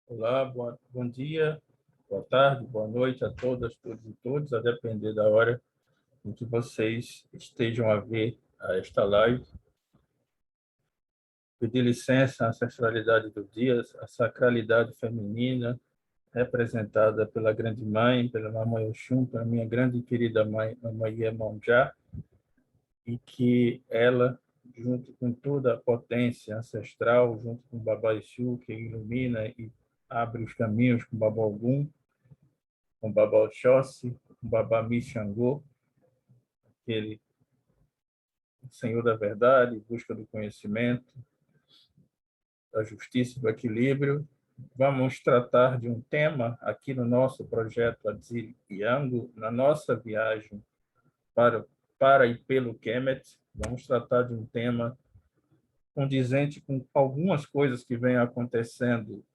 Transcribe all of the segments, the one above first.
Olá, bom dia, boa tarde, boa noite a todas, todos e todos, a depender da hora em que vocês estejam a ver esta live. Pedir licença à ancestralidade do dia, a sacralidade feminina, representada pela Grande Mãe, pela Mamãe Oxum, pela minha grande e querida mãe, Mamãe Iemanjá, e que ela, junto com toda a potência ancestral, junto com o Baba Exu, que ilumina e abre os caminhos com o Baba Ogum, com Baba Oxóssi, com Baba Mixangô, aquele Senhor da verdade, busca do conhecimento, da justiça e do equilíbrio. Vamos tratar de um tema aqui no nosso projeto Adzir Yango, na nossa viagem para e pelo Kemet. Vamos tratar de um tema condizente com algumas coisas que vêm acontecendo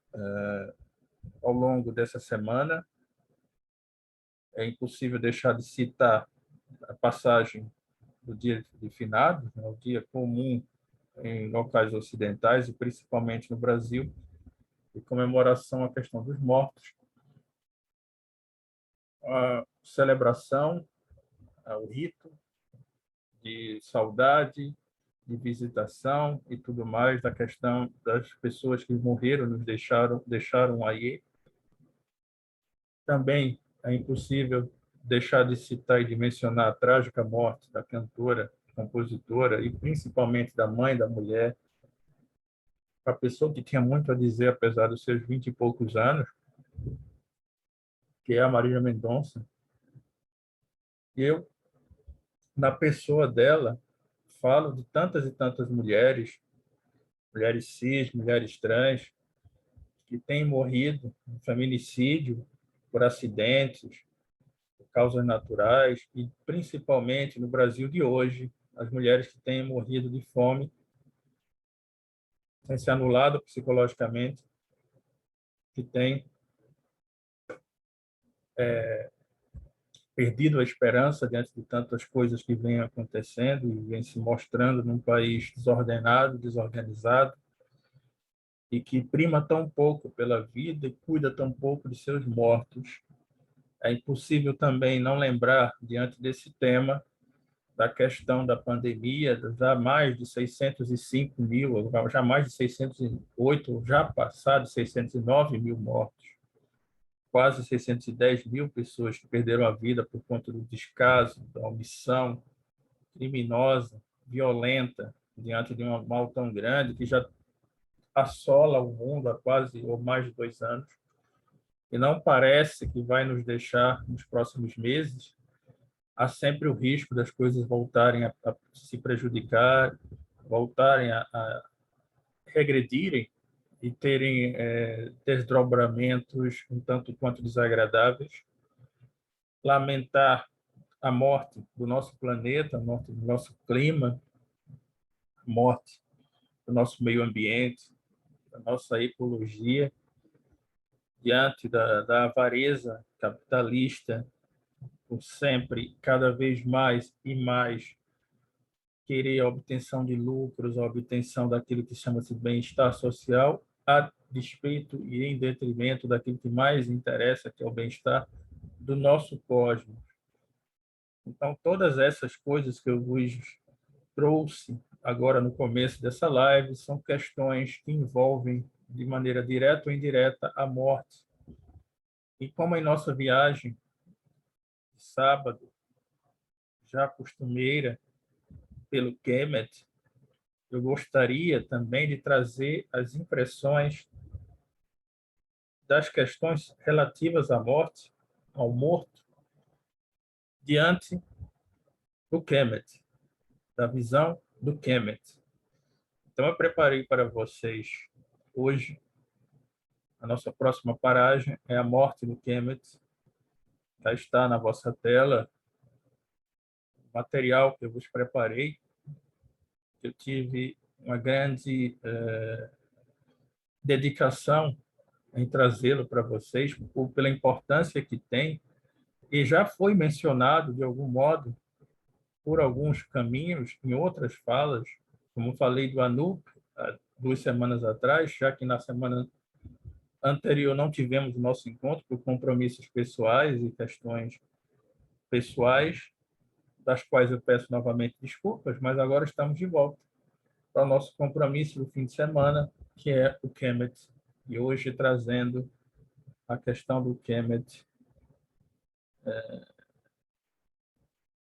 ao longo dessa semana. É impossível deixar de citar a passagem do dia de finados, né, o dia comum em locais ocidentais e principalmente no Brasil, de comemoração à questão dos mortos, a celebração, o rito de saudade, de visitação e tudo mais, da questão das pessoas que morreram, nos deixaram aí. Também é impossível deixar de citar e de mencionar a trágica morte da cantora, compositora e principalmente da mãe da mulher, a pessoa que tinha muito a dizer, apesar dos seus 20 e poucos anos, que é a Marília Mendonça. E eu, na pessoa dela, falo de tantas e tantas mulheres, mulheres cis, mulheres trans, que têm morrido em feminicídio, por acidentes, por causas naturais, e principalmente no Brasil de hoje, as mulheres que têm morrido de fome, têm se anulado psicologicamente, que têm perdido a esperança diante de tantas coisas que vêm acontecendo e vêm se mostrando num país desordenado, desorganizado, e que prima tão pouco pela vida e cuida tão pouco de seus mortos. É impossível também não lembrar, diante desse tema, da questão da pandemia, já mais de 605 mil, já mais de 608, já passado 609 mil mortos, quase 610 mil pessoas que perderam a vida por conta do descaso, da omissão criminosa, violenta, diante de um mal tão grande que já assola o mundo há quase ou mais de 2 anos, e não parece que vai nos deixar nos próximos meses. Há sempre o risco das coisas voltarem a se prejudicar, voltarem a regredirem e terem desdobramentos um tanto quanto desagradáveis. Lamentar a morte do nosso planeta, a morte do nosso clima, a morte do nosso meio ambiente, da nossa ecologia, diante da avareza capitalista, por sempre, cada vez mais e mais, querer a obtenção de lucros, a obtenção daquilo que chama-se bem-estar social, a despeito e em detrimento daquilo que mais interessa, que é o bem-estar do nosso cosmos. Então, todas essas coisas que eu vos trouxe agora no começo dessa live são questões que envolvem, de maneira direta ou indireta, a morte. E como em nossa viagem de sábado, já costumeira, pelo Kemet, eu gostaria também de trazer as impressões das questões relativas à morte, ao morto, diante do Kemet, da visão do Kemet. Então, eu preparei para vocês hoje, a nossa próxima paragem é a morte do Kemet. Já está na vossa tela o material que eu vos preparei. Eu tive uma grande dedicação em trazê-lo para vocês, pela importância que tem, e já foi mencionado, de algum modo, por alguns caminhos, em outras falas, como falei do Anup, há 2 semanas atrás, já que na semana anterior não tivemos o nosso encontro por compromissos pessoais e questões pessoais, das quais eu peço novamente desculpas, mas agora estamos de volta para o nosso compromisso do fim de semana, que é o Kemet, e hoje trazendo a questão do Kemet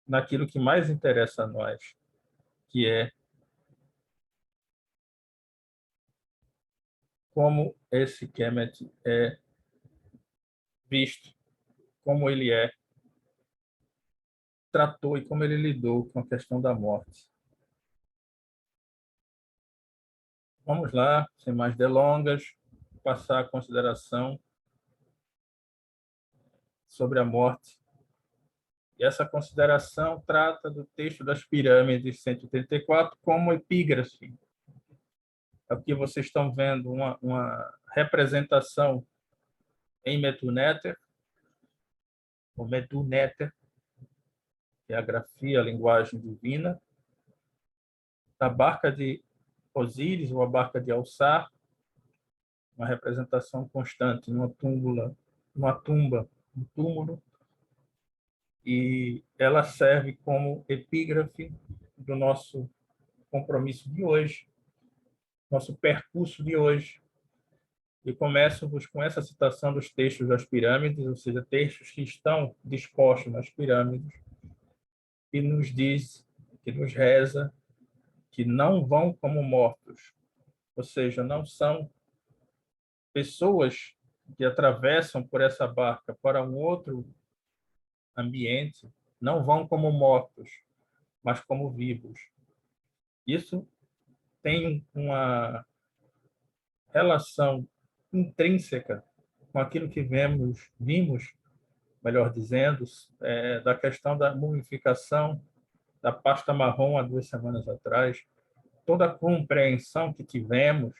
naquilo que mais interessa a nós, que é como esse Kemet é visto, como ele tratou e como ele lidou com a questão da morte. Vamos lá, sem mais delongas, passar a consideração sobre a morte. E essa consideração trata do texto das Pirâmides 184 como epígrafe. É o que vocês estão vendo, uma representação em Metunéter, o Metunéter, que é a grafia, a linguagem divina, da barca de Osíris, ou a barca de Alçar, uma representação constante numa tumba, um túmulo, e ela serve como epígrafe do nosso compromisso de hoje, nosso percurso de hoje. E começo-vos com essa citação dos textos das pirâmides, ou seja, textos que estão dispostos nas pirâmides, e nos diz, que nos reza, que não vão como mortos, ou seja, não são pessoas que atravessam por essa barca para um outro ambiente, não vão como mortos, mas como vivos. Isso tem uma relação intrínseca com aquilo que vimos, melhor dizendo, da questão da mumificação da pasta marrom há 2 semanas atrás, toda a compreensão que tivemos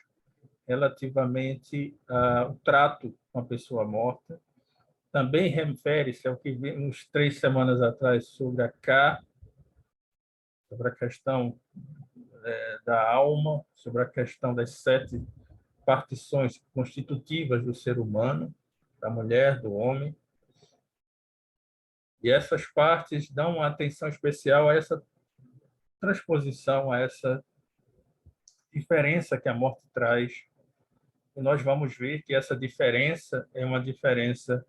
relativamente ao trato com a pessoa morta. Também refere-se ao que vimos 3 semanas atrás sobre sobre a questão da alma, sobre a questão das 7 partições constitutivas do ser humano, da mulher, do homem. E essas partes dão uma atenção especial a essa transposição, a essa diferença que a morte traz. E nós vamos ver que essa diferença é uma diferença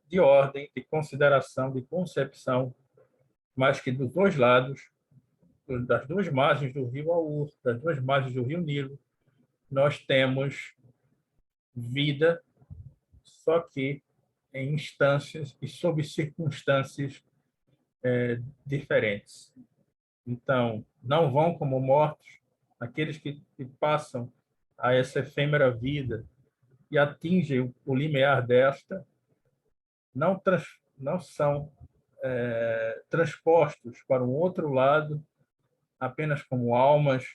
de ordem, de consideração, de concepção, mas que dos dois lados, das duas margens do rio Aur, das duas margens do rio Nilo, nós temos vida, só que em instâncias e sob circunstâncias diferentes. Então, não vão como mortos aqueles que passam a essa efêmera vida e atingem o limiar desta, não são transpostos para um outro lado apenas como almas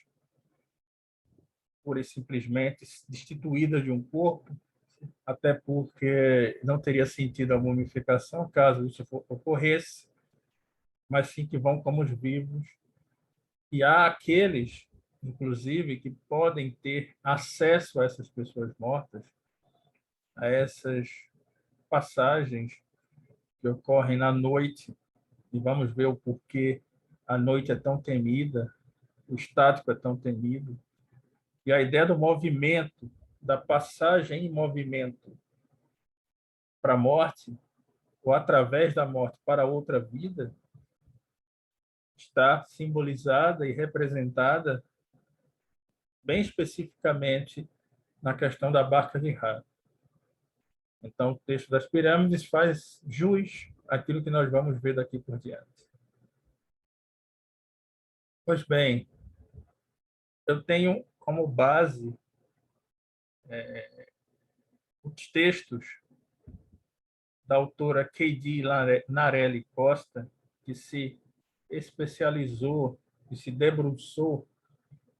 pura e simplesmente destituídas de um corpo, até porque não teria sentido a mumificação caso isso ocorresse, mas sim que vão como os vivos. E há aqueles, inclusive, que podem ter acesso a essas pessoas mortas, a essas passagens que ocorrem na noite, e vamos ver o porquê a noite é tão temida, o estático é tão temido, e a ideia do movimento, da passagem em movimento para a morte, ou através da morte para outra vida, está simbolizada e representada bem especificamente na questão da barca de Ra. Então, o texto das pirâmides faz jus àquilo que nós vamos ver daqui por diante. Pois bem, eu tenho como base os textos da autora K.D. Narelli Costa, que se especializou e se debruçou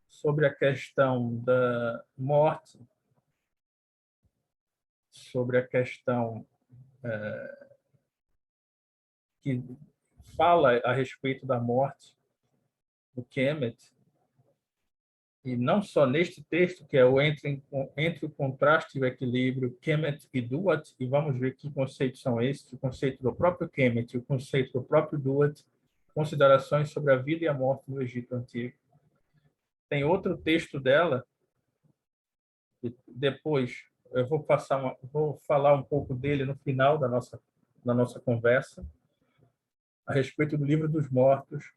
sobre a questão da morte, sobre a questão que fala a respeito da morte, do Kemet, e não só neste texto, que é o entre o contraste e o equilíbrio, Kemet e Duat, e vamos ver que conceitos são esses, o conceito do próprio Kemet, o conceito do próprio Duat, considerações sobre a vida e a morte no Egito Antigo. Tem outro texto dela, e depois eu vou falar um pouco dele no final da nossa conversa, a respeito do Livro dos Mortos,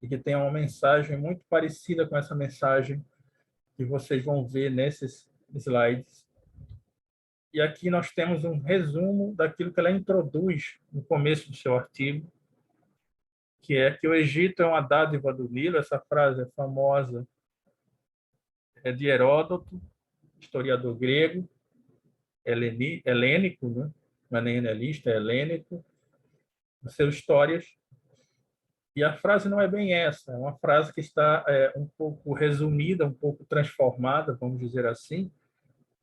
e que tem uma mensagem muito parecida com essa mensagem que vocês vão ver nesses slides. E aqui nós temos um resumo daquilo que ela introduz no começo do seu artigo, que é que o Egito é uma dádiva do Nilo. Essa frase é famosa, é de Heródoto, historiador grego, helênico, né? Não é nem hellenista, é helênico, nas suas histórias. E a frase não é bem essa, é uma frase que está um pouco resumida, um pouco transformada, vamos dizer assim.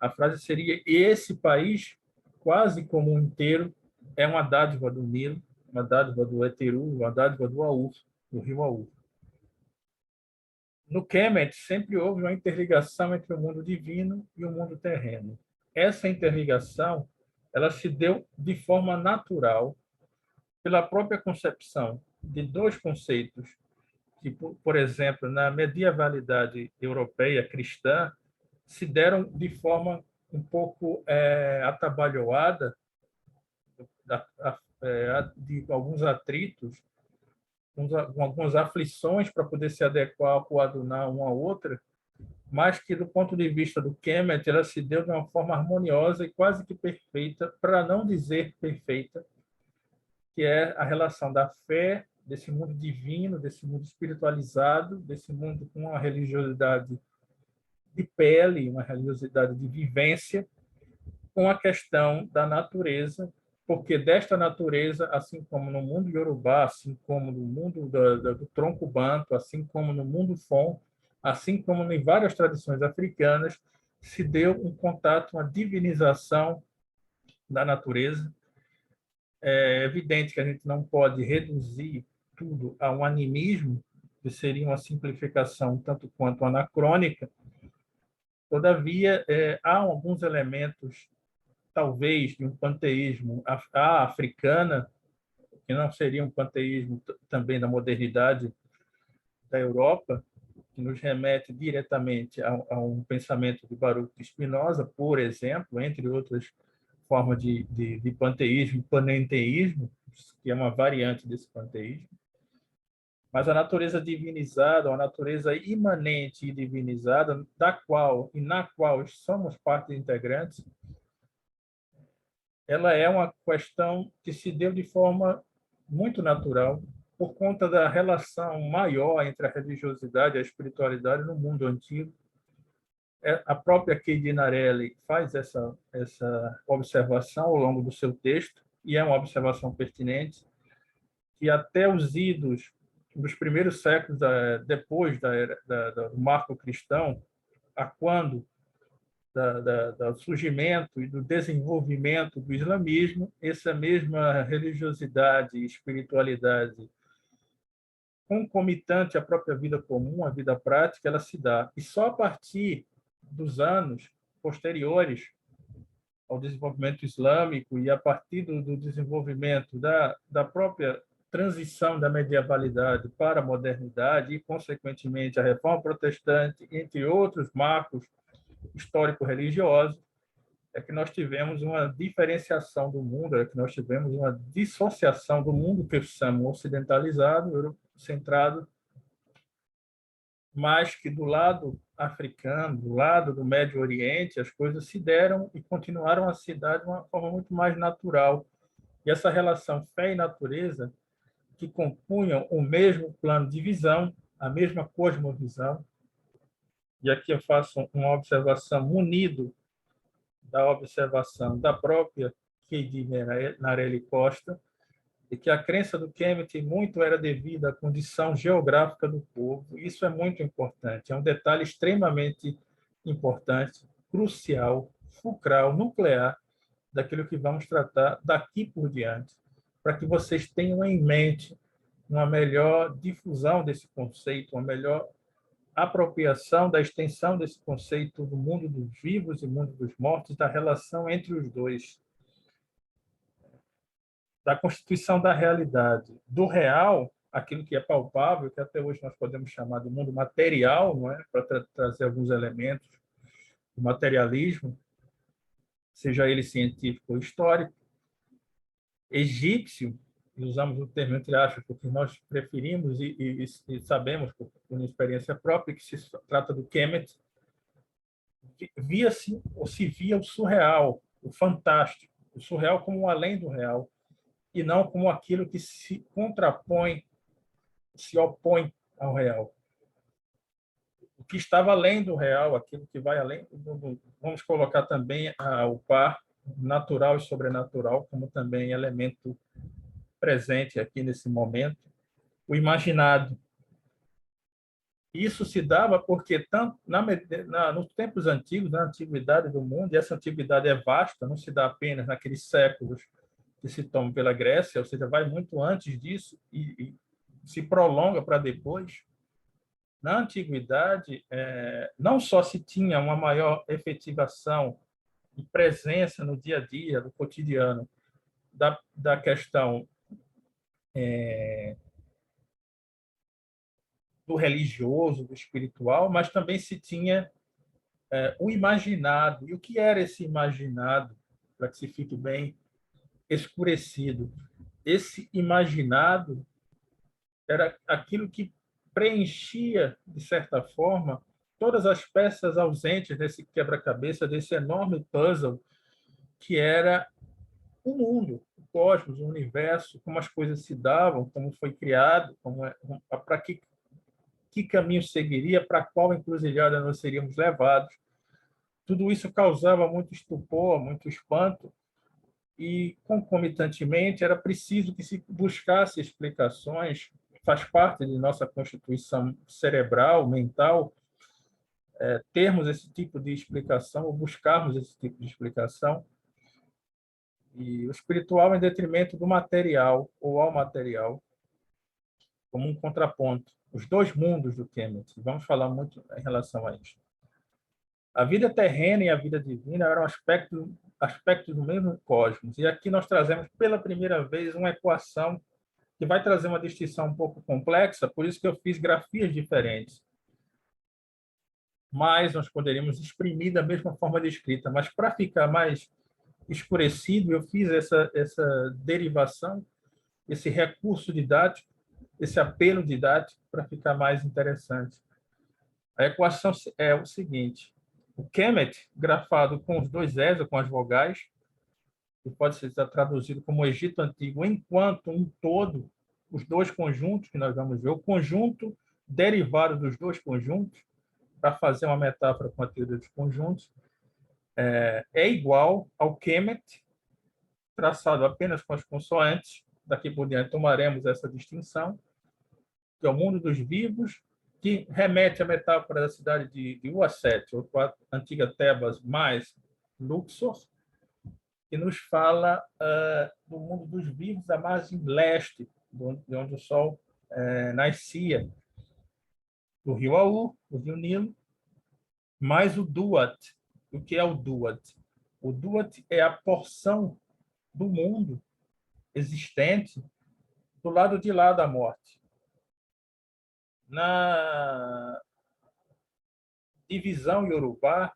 A frase seria: esse país, quase como um inteiro, é uma dádiva do Nilo, uma dádiva do Eteru, uma dádiva do Aur, do rio Aur. No Kemet, sempre houve uma interligação entre o mundo divino e o mundo terreno. Essa interligação ela se deu de forma natural pela própria concepção de dois conceitos que, por exemplo, na medievalidade europeia cristã, se deram de forma um pouco atabalhoada, de alguns atritos, com algumas aflições para poder se adequar, coadunar uma a outra, mas que, do ponto de vista do Kemet, ela se deu de uma forma harmoniosa e quase que perfeita, para não dizer perfeita, que é a relação da fé, desse mundo divino, desse mundo espiritualizado, desse mundo com uma religiosidade de pele, uma religiosidade de vivência, com a questão da natureza, porque desta natureza, assim como no mundo iorubá, assim como no mundo do tronco banto, assim como no mundo fon, assim como em várias tradições africanas, se deu um contato, uma divinização da natureza. É evidente que a gente não pode reduzir tudo a um animismo, que seria uma simplificação tanto quanto anacrônica. Todavia, há alguns elementos, talvez, de um panteísmo africana, que não seria um panteísmo também da modernidade da Europa, que nos remete diretamente a um pensamento de Baruch de Spinoza, por exemplo, entre outras formas de panteísmo, panenteísmo, que é uma variante desse panteísmo. Mas a natureza divinizada, a natureza imanente e divinizada, da qual e na qual somos parte integrantes, ela é uma questão que se deu de forma muito natural por conta da relação maior entre a religiosidade e a espiritualidade no mundo antigo. A própria Keidi Narelli faz essa observação ao longo do seu texto, e é uma observação pertinente, que até os idos dos primeiros séculos depois do marco cristão, a quando do surgimento e do desenvolvimento do islamismo, essa mesma religiosidade e espiritualidade concomitante à própria vida comum, à vida prática, ela se dá. E só a partir dos anos posteriores ao desenvolvimento islâmico e a partir do desenvolvimento da própria transição da medievalidade para a modernidade e, consequentemente, a reforma protestante, entre outros marcos histórico-religiosos, é que nós tivemos uma diferenciação do mundo, é que nós tivemos uma dissociação do mundo que eu chamo ocidentalizado, eurocentrado, mas que do lado africano, do lado do Médio Oriente, as coisas se deram e continuaram a se dar de uma forma muito mais natural. E essa relação fé e natureza, que compunham o mesmo plano de visão, a mesma cosmovisão, e aqui eu faço uma observação munido da observação da própria Keidi Narelli Costa, e que a crença do Kemet muito era devida à condição geográfica do povo. Isso é muito importante, é um detalhe extremamente importante, crucial, fulcral, nuclear, daquilo que vamos tratar daqui por diante, para que vocês tenham em mente uma melhor difusão desse conceito, uma melhor apropriação da extensão desse conceito do mundo dos vivos e mundo dos mortos, da relação entre os dois, da constituição da realidade, do real, aquilo que é palpável, que até hoje nós podemos chamar de mundo material, não é? Para trazer alguns elementos do materialismo, seja ele científico ou histórico, egípcio, e usamos o termo entre aspas, porque nós preferimos e sabemos, por uma experiência própria, que se trata do Kemet, via-se ou se via o surreal, o fantástico, o surreal como um além do real, e não como aquilo que se contrapõe, se opõe ao real. O que estava além do real, aquilo que vai além, vamos colocar também o par natural e sobrenatural como também elemento presente aqui nesse momento, o imaginado. Isso se dava porque, tanto nos tempos antigos, na antiguidade do mundo, e essa antiguidade é vasta, não se dá apenas naqueles séculos que se tomam pela Grécia, ou seja, vai muito antes disso e se prolonga para depois. Na antiguidade, não só se tinha uma maior efetivação e presença no dia a dia, no cotidiano, da questão do religioso, do espiritual, mas também se tinha o imaginado. E o que era esse imaginado, para que se fique bem escurecido? Esse imaginado era aquilo que preenchia, de certa forma, todas as peças ausentes desse quebra-cabeça, desse enorme puzzle que era o mundo, o cosmos, o universo, como as coisas se davam, como foi criado, para que caminho seguiria, para qual encruzilhada nós seríamos levados. Tudo isso causava muito estupor, muito espanto, e, concomitantemente, era preciso que se buscasse explicações, faz parte de nossa constituição cerebral, mental, termos esse tipo de explicação, ou buscarmos esse tipo de explicação, e o espiritual em detrimento do material, ou ao material, como um contraponto. Os dois mundos do Kemet. Vamos falar muito em relação a isso. A vida terrena e a vida divina eram aspectos do mesmo cosmos. E aqui nós trazemos pela primeira vez uma equação que vai trazer uma distinção um pouco complexa, por isso que eu fiz grafias diferentes. Mas nós poderíamos exprimir da mesma forma de escrita. Mas para ficar mais escurecido, eu fiz essa derivação, esse recurso didático, esse apelo didático para ficar mais interessante. A equação é o seguinte: o Kemet, grafado com os dois S, com as vogais, que pode ser traduzido como Egito Antigo, enquanto um todo, os dois conjuntos que nós vamos ver, o conjunto derivado dos dois conjuntos, para fazer uma metáfora com a teoria dos conjuntos, é igual ao Kemet, traçado apenas com as consoantes. Daqui por diante tomaremos essa distinção, que é o mundo dos vivos, que remete à metáfora da cidade de Uaset, ou a antiga Tebas, mais Luxor, que nos fala do mundo dos vivos, da margem leste, de onde o sol nascia, do rio Aur, o rio Nilo, mais o Duat. O que é o Duat? O Duat é a porção do mundo existente do lado de lá da morte. Na divisão iorubá,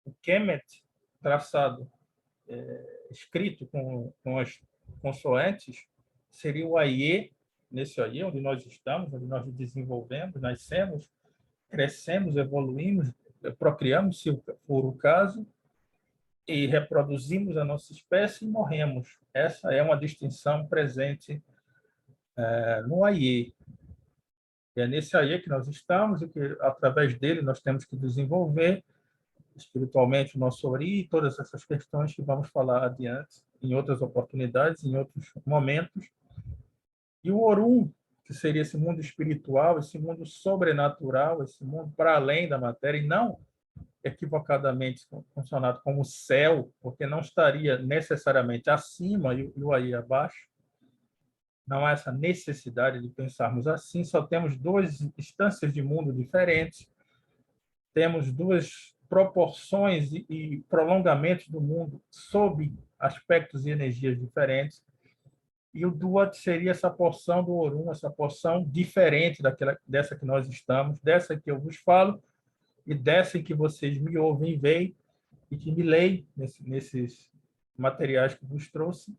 o Kemet, traçado, escrito com as consoantes, seria o Aie, nesse Aie, onde nós estamos, onde nós nos desenvolvemos, nascemos, crescemos, evoluímos, procriamos, se for o caso, e reproduzimos a nossa espécie e morremos. Essa é uma distinção presente no Aie. É nesse Aie que nós estamos e que, através dele, nós temos que desenvolver espiritualmente o nosso Ori e todas essas questões que vamos falar adiante, em outras oportunidades, em outros momentos. E o Orum, que seria esse mundo espiritual, esse mundo sobrenatural, esse mundo para além da matéria, e não equivocadamente funcionado como céu, porque não estaria necessariamente acima e o aí abaixo. não há essa necessidade de pensarmos assim, só temos duas instâncias de mundo diferentes, temos duas proporções e prolongamentos do mundo sob aspectos e energias diferentes, e o Duat seria essa porção do Orum, essa porção diferente dessa que nós estamos, dessa que eu vos falo, e dessa em que vocês me ouvem e veem, e que me leem nesses materiais que vos trouxe,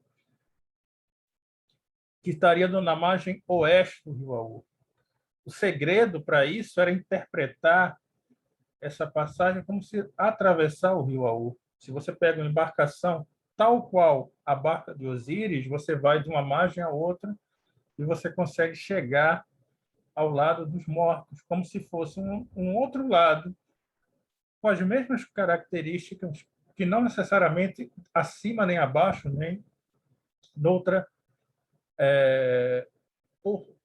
que estaria na margem oeste do rio Aur. O segredo para isso era interpretar essa passagem como se atravessar o rio Aur. Se você pega uma embarcação tal qual a barca de Osíris, você vai de uma margem à outra e você consegue chegar ao lado dos mortos, como se fosse um outro lado, com as mesmas características, que não necessariamente acima nem abaixo, nem noutra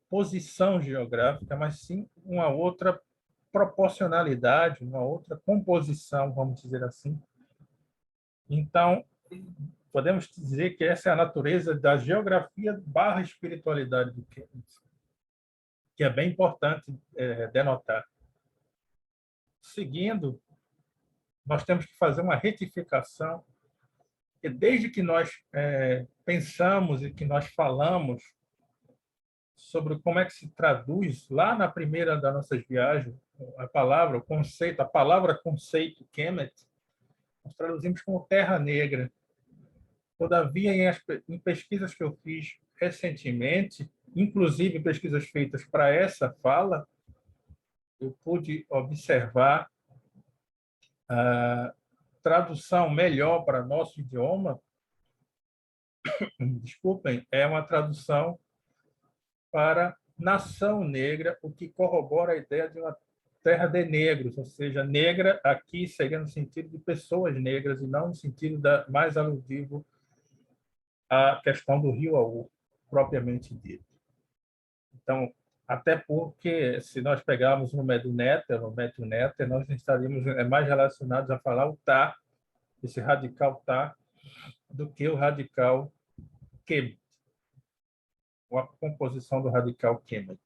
posição geográfica, mas sim uma outra proporcionalidade, uma outra composição, vamos dizer assim. Então, podemos dizer que essa é a natureza da geografia barra espiritualidade do Kemet, que é bem importante denotar. Seguindo, nós temos que fazer uma retificação, que desde que nós pensamos e que nós falamos sobre como é que se traduz lá na primeira das nossas viagens a palavra, o conceito, a palavra conceito Kemet, nós traduzimos como Terra Negra. Todavia, em pesquisas que eu fiz recentemente, inclusive pesquisas feitas para essa fala, eu pude observar a tradução melhor para nosso idioma, desculpem, é uma tradução para nação negra, o que corrobora a ideia de uma terra de negros, ou seja, negra aqui seria no sentido de pessoas negras e não no sentido mais alusivo à questão do rio Aur, propriamente dito. Então, até porque, se nós pegarmos no Médio Néter, nós estaríamos mais relacionados a falar o tá, esse radical tá, do que o radical Kemet, ou a composição do radical Kemet.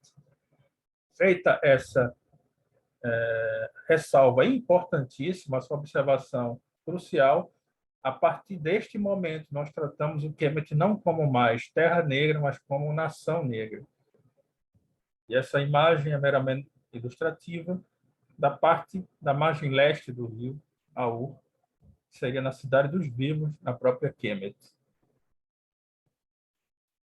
Feita essa ressalva importantíssima, essa observação crucial, a partir deste momento, nós tratamos o Kemet não como mais terra negra, mas como nação negra. E essa imagem é meramente ilustrativa da parte da margem leste do rio Aur, que seria na cidade dos vivos, na própria Kemet.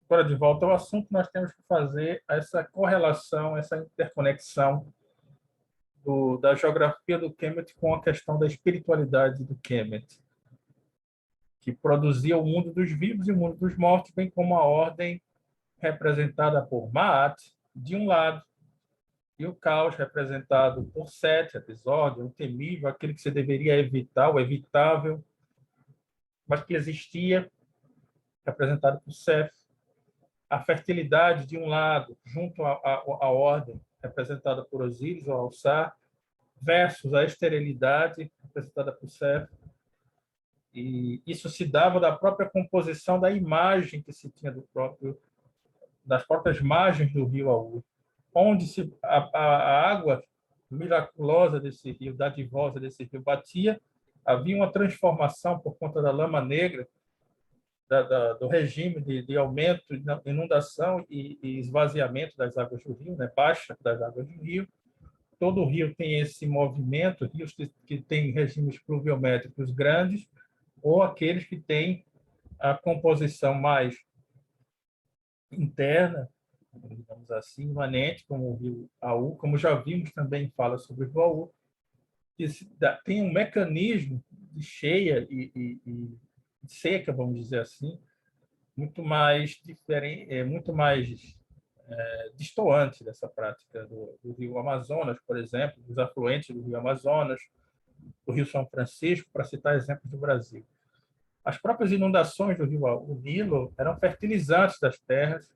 Agora, de volta ao assunto, nós temos que fazer essa correlação, essa interconexão da geografia do Kemet com a questão da espiritualidade do Kemet, que produzia o mundo dos vivos e o mundo dos mortos, bem como a ordem representada por Maat, de um lado, e o caos representado por Set, a desordem, o temível, aquele que você deveria evitar, o evitável, mas que existia, representado por Seth. A fertilidade, de um lado, junto à ordem, representada por Osíris, ou Alçar, versus a esterilidade, representada por Seth. E isso se dava da própria composição da imagem que se tinha das próprias margens do rio Aur, onde a água miraculosa desse rio, dadivosa desse rio, batia, havia uma transformação por conta da lama negra, do regime de aumento, inundação e esvaziamento das águas do rio, né? Baixa das águas do rio. Todo o rio tem esse movimento, rios que têm regimes pluviométricos grandes, ou aqueles que têm a composição mais interna, digamos assim, imanente, como o rio Aur, como já vimos também fala sobre o rio Aur, que tem um mecanismo de cheia e seca, vamos dizer assim, muito mais diferente, muito mais destoante dessa prática do rio Amazonas, por exemplo, dos afluentes do rio Amazonas, do rio São Francisco, para citar exemplos do Brasil. As próprias inundações do rio Nilo eram fertilizantes das terras,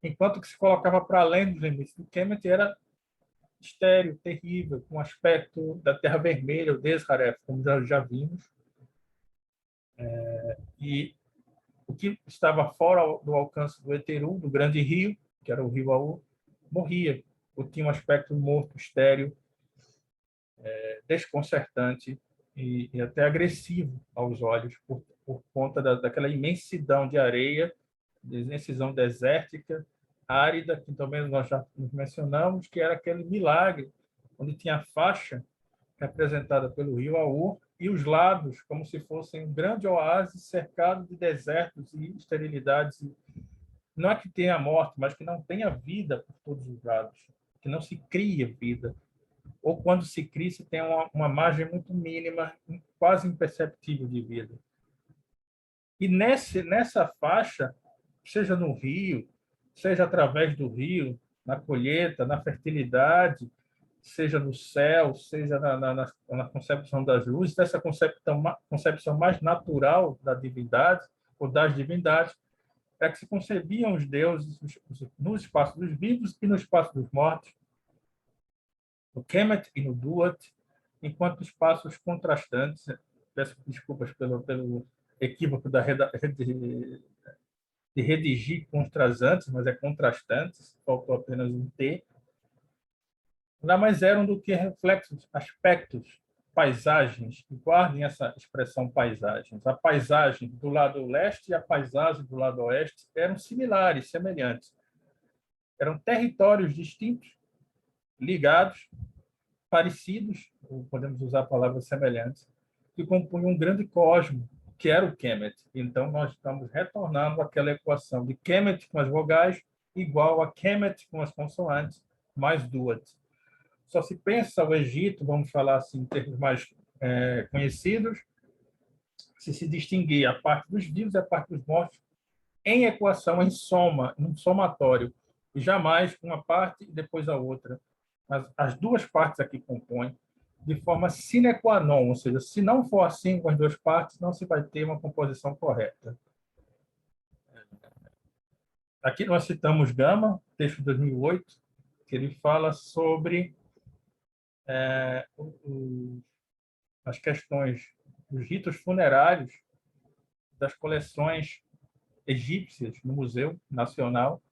enquanto que se colocava para além dos limites do Kemet era estéril, terrível, com aspecto da terra vermelha, o Desharef, como já vimos. E O que estava fora do alcance do Eteru, do grande rio, que era o rio Aur, morria, ou tinha um aspecto morto, estéril, desconcertante e até agressivo aos olhos, por conta daquela imensidão de areia, imensidão desértica, árida, que também nós já mencionamos, que era aquele milagre, onde tinha a faixa representada pelo rio Aur e os lados, como se fossem um grande oásis cercado de desertos e esterilidades. Não é que tenha morte, mas que não tenha vida por todos os lados, que não se cria vida. Ou quando se cria, se tem uma margem muito mínima, quase imperceptível de vida. E nessa faixa, seja no rio, seja através do rio, na colheita, na fertilidade, seja no céu, seja na concepção das luzes, dessa concepção mais natural da divindade, ou das divindades, é que se concebiam os deuses no espaço dos vivos e no espaço dos mortos, no Kemet e no Duat, enquanto espaços contrastantes, peço desculpas pelo equívoco de redigir contrastantes, mas é contrastantes, faltou apenas um T, nada mais eram do que reflexos, aspectos, paisagens, guardem essa expressão paisagens. A paisagem do lado leste e a paisagem do lado oeste eram similares, semelhantes. Eram territórios distintos, ligados, parecidos, ou podemos usar a palavra semelhantes, que compunham um grande cosmo, que era o Kemet. Então, nós estamos retornando àquela equação de Kemet com as vogais igual a Kemet com as consoantes, mais Duat. Só se pensa o Egito, vamos falar assim, em termos mais conhecidos, se distinguir a parte dos vivos e a parte dos mortos em equação, em soma, em somatório, e jamais uma parte e depois a outra. As duas partes aqui compõem de forma sine qua non, ou seja, se não for assim com as duas partes, não se vai ter uma composição correta. Aqui nós citamos Gama, texto de 2008, que ele fala sobre as questões dos ritos funerários das coleções egípcias no Museu Nacional.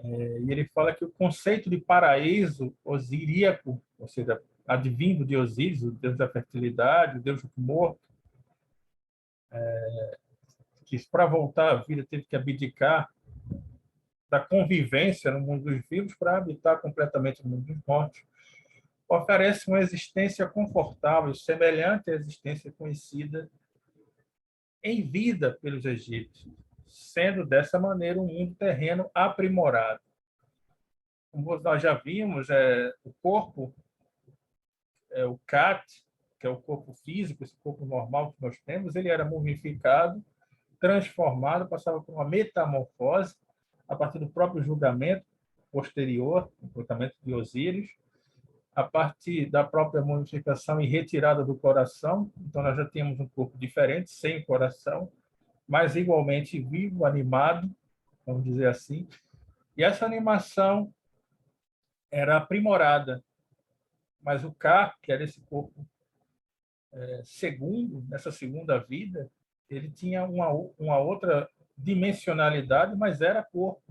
E ele fala que o conceito de paraíso osíriaco, ou seja, advindo de Osíris, o deus da fertilidade, o deus do morto, que para voltar à vida teve que abdicar da convivência no mundo dos vivos para habitar completamente no mundo dos mortos, oferece uma existência confortável, semelhante à existência conhecida em vida pelos egípcios, sendo dessa maneira um mundo terreno aprimorado. Como nós já vimos, o corpo, o Kat, que é o corpo físico, esse corpo normal que nós temos, ele era mumificado, transformado, passava por uma metamorfose a partir do próprio julgamento posterior, o julgamento de Osíris, a partir da própria mumificação e retirada do coração. Então, nós já temos um corpo diferente, sem coração, mas igualmente vivo, animado, vamos dizer assim. E essa animação era aprimorada, mas o Ka, que era esse corpo segundo, nessa segunda vida, ele tinha uma outra dimensionalidade, mas era corpo,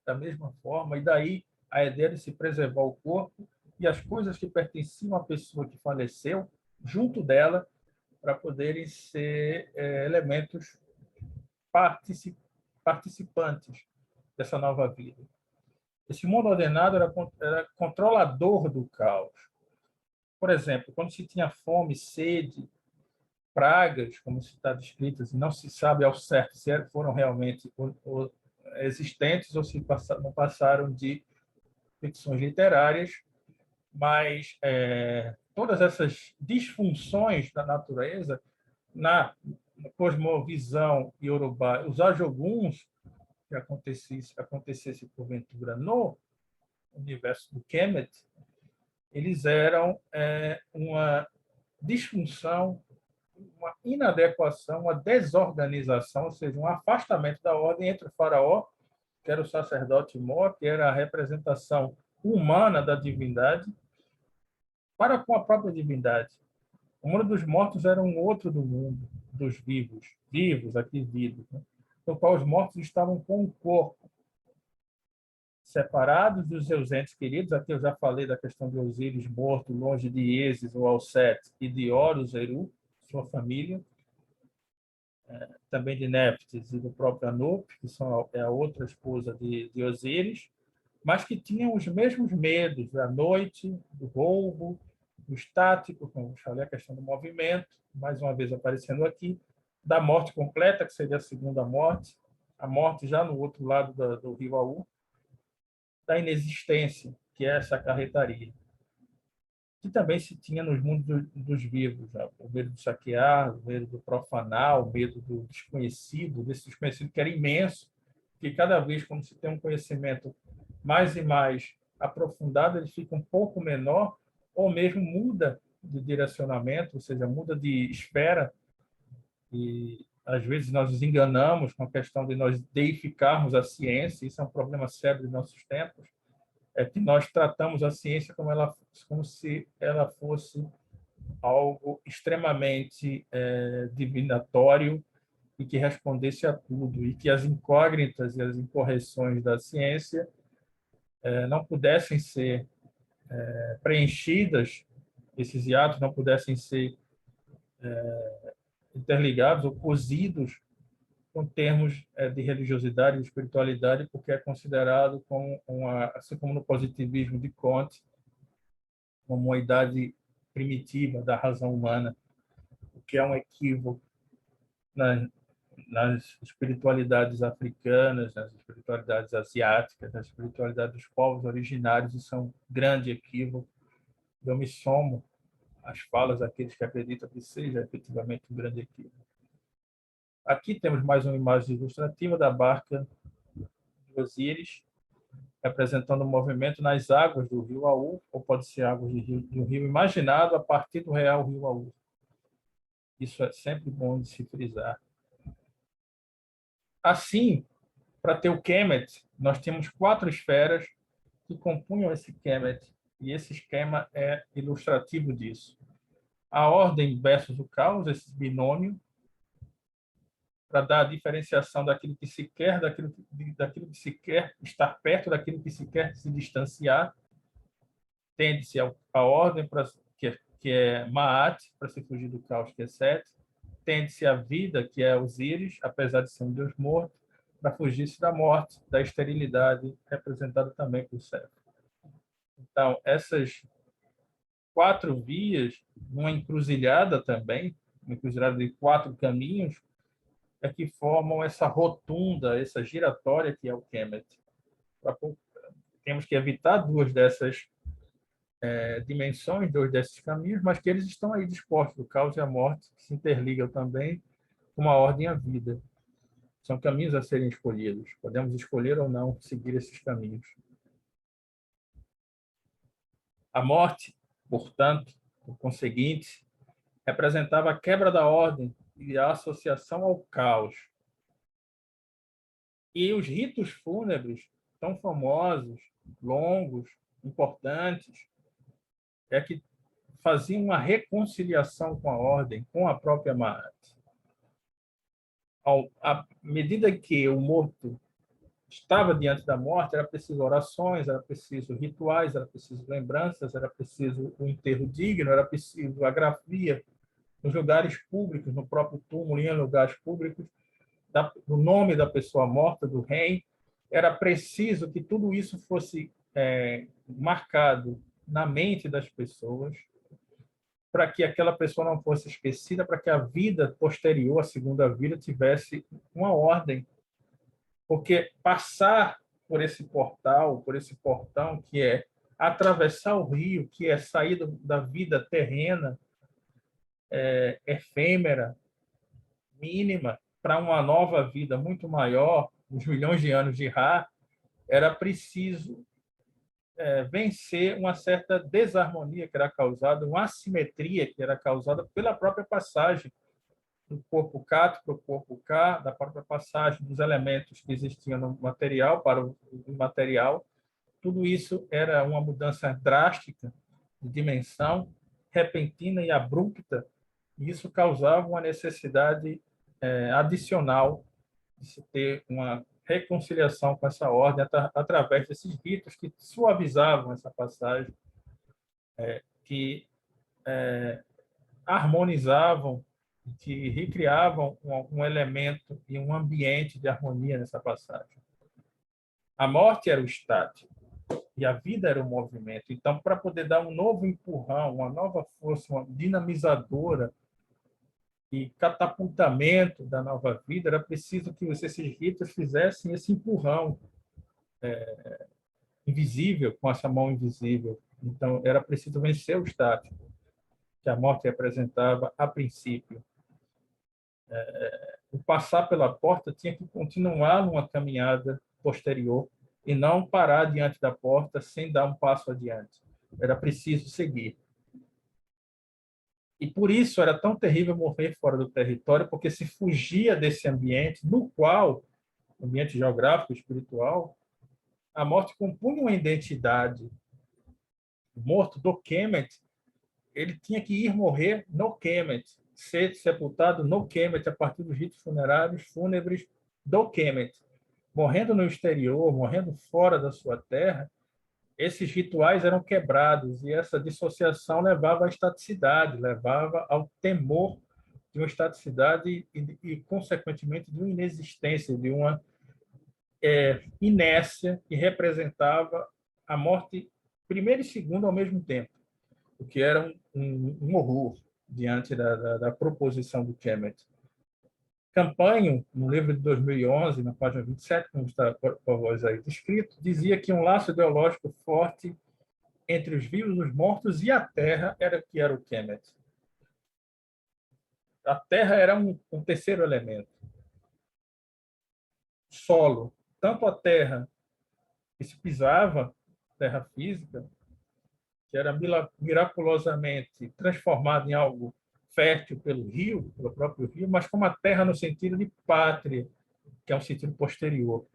da mesma forma, e daí a ideia de se preservar o corpo e as coisas que pertenciam à pessoa que faleceu, junto dela, para poderem ser elementos participantes dessa nova vida. Esse mundo ordenado era controlador do caos. Por exemplo, quando se tinha fome, sede, pragas, como está descrito, não se sabe ao certo se foram realmente existentes ou se não passaram de ficções literárias, mas todas essas disfunções da natureza, na cosmovisão iorubá, os ajoguns, que acontecesse porventura no universo do Kemet, eles eram uma disfunção, uma inadequação, uma desorganização, ou seja, um afastamento da ordem entre o faraó, que era o sacerdote mor, que era a representação humana da divindade, para com a própria divindade. O mundo dos mortos era um outro do mundo dos vivos, vivos, aqui vivos, né? No qual os mortos estavam com o corpo, separados dos seus entes queridos. Aqui eu já falei da questão de Osíris morto longe de Ísis ou Alset e de Horus, Eru, sua família, também de Néftis e do próprio Anup, que é a outra esposa de Osíris, mas que tinham os mesmos medos da noite, do roubo, do estático, como eu falei, a questão do movimento, mais uma vez aparecendo aqui, da morte completa, que seria a segunda morte, a morte já no outro lado do rio Aú, da inexistência, que é essa carretaria, que também se tinha nos mundos dos vivos, já. O medo do saquear, o medo do profanar, o medo do desconhecido, desse desconhecido que era imenso, que cada vez, como se tem um conhecimento mais e mais aprofundado, ele fica um pouco menor, ou mesmo muda de direcionamento, ou seja, muda de esfera, e às vezes nós nos enganamos com a questão de nós deificarmos a ciência, isso é um problema sério dos nossos tempos, é que nós tratamos a ciência como se ela fosse algo extremamente divinatório e que respondesse a tudo, e que as incógnitas e as incorreções da ciência não pudessem ser preenchidas, esses hiatos não pudessem ser interligados ou cozidos com termos de religiosidade e espiritualidade, porque é considerado como assim como no positivismo de Kant, como uma idade primitiva da razão humana, o que é um equívoco nas espiritualidades africanas, nas espiritualidades asiáticas, nas espiritualidades dos povos originários. Isso é um grande equívoco. Eu me somo às falas daqueles que acreditam que seja efetivamente um grande equívoco. Aqui temos mais uma imagem ilustrativa da barca de Osíris, representando o movimento nas águas do rio Aú, ou pode ser águas de um rio imaginado a partir do real rio Aú. Isso é sempre bom de se frisar. Assim, para ter o Kemet, nós temos 4 esferas que compunham esse Kemet, e esse esquema é ilustrativo disso. A ordem versus o caos, esse binômio, para dar a diferenciação daquilo que se quer, daquilo que se quer estar perto, daquilo que se quer se distanciar. Tende-se a ordem, que é Maat, para se fugir do caos, que é Set. Tende-se a vida, que é Osíris, apesar de ser um deus morto, para fugir-se da morte, da esterilidade, representada também por Set. Então, essas 4 vias, uma encruzilhada também, uma encruzilhada de 4 caminhos, é que formam essa rotunda, essa giratória que é o Kemet. Temos que evitar 2 dessas dimensões, 2 desses caminhos, mas que eles estão aí dispostos, o caos e a morte, que se interligam também com uma ordem à vida. São caminhos a serem escolhidos. Podemos escolher ou não seguir esses caminhos. A morte, portanto, por conseguinte, representava a quebra da ordem e a associação ao caos. E os ritos fúnebres, tão famosos, longos, importantes, é que faziam uma reconciliação com a ordem, com a própria Maat. À medida que o morto estava diante da morte, era preciso orações, era preciso rituais, era preciso lembranças, era preciso um enterro digno, era preciso a grafia nos lugares públicos, no próprio túmulo, em lugares públicos, do nome da pessoa morta, do rei. Era preciso que tudo isso fosse marcado na mente das pessoas, para que aquela pessoa não fosse esquecida, para que a vida posterior, a segunda vida, tivesse uma ordem. Porque passar por esse portal, por esse portão, que é atravessar o rio, que é sair da vida terrena, efêmera, mínima, para uma nova vida muito maior, os milhões de anos de Ra, era preciso vencer uma certa desarmonia que era causada, uma assimetria que era causada pela própria passagem do corpo K para o corpo K, da própria passagem dos elementos que existiam no material para o imaterial. Tudo isso era uma mudança drástica de dimensão, repentina e abrupta, E isso causava uma necessidade adicional de se ter uma reconciliação com essa ordem através desses ritos que suavizavam essa passagem, que harmonizavam, que recriavam um elemento e um ambiente de harmonia nessa passagem. A morte era o estático e a vida era o movimento. Então, para poder dar um novo empurrão, uma nova força, uma dinamizadora e catapultamento da nova vida, era preciso que esses ritos fizessem esse empurrão invisível, com essa mão invisível. Então, era preciso vencer o estático, que a morte representava a princípio. O passar pela porta tinha que continuar numa caminhada posterior e não parar diante da porta sem dar um passo adiante. Era preciso seguir. E por isso era tão terrível morrer fora do território, porque se fugia desse ambiente no qual, ambiente geográfico, espiritual, a morte compunha uma identidade. O morto do Kemet, ele tinha que ir morrer no Kemet, ser sepultado no Kemet a partir dos ritos funerários fúnebres do Kemet. Morrendo no exterior, morrendo fora da sua terra, esses rituais eram quebrados e essa dissociação levava à estaticidade, levava ao temor de uma estaticidade e consequentemente, de uma inexistência, de uma inércia que representava a morte primeiro e segundo ao mesmo tempo, o que era um horror diante da proposição do Kemet. Campanho, no livro de 2011, na página 27, como está por voz aí descrito, dizia que um laço ideológico forte entre os vivos, os mortos e a terra era que era o Kemet. A terra era um terceiro elemento. Solo. Tanto a terra que se pisava, terra física, que era miraculosamente transformada em algo fértil pelo rio, pelo próprio rio, mas como a terra no sentido de pátria, que é um sentido posterior.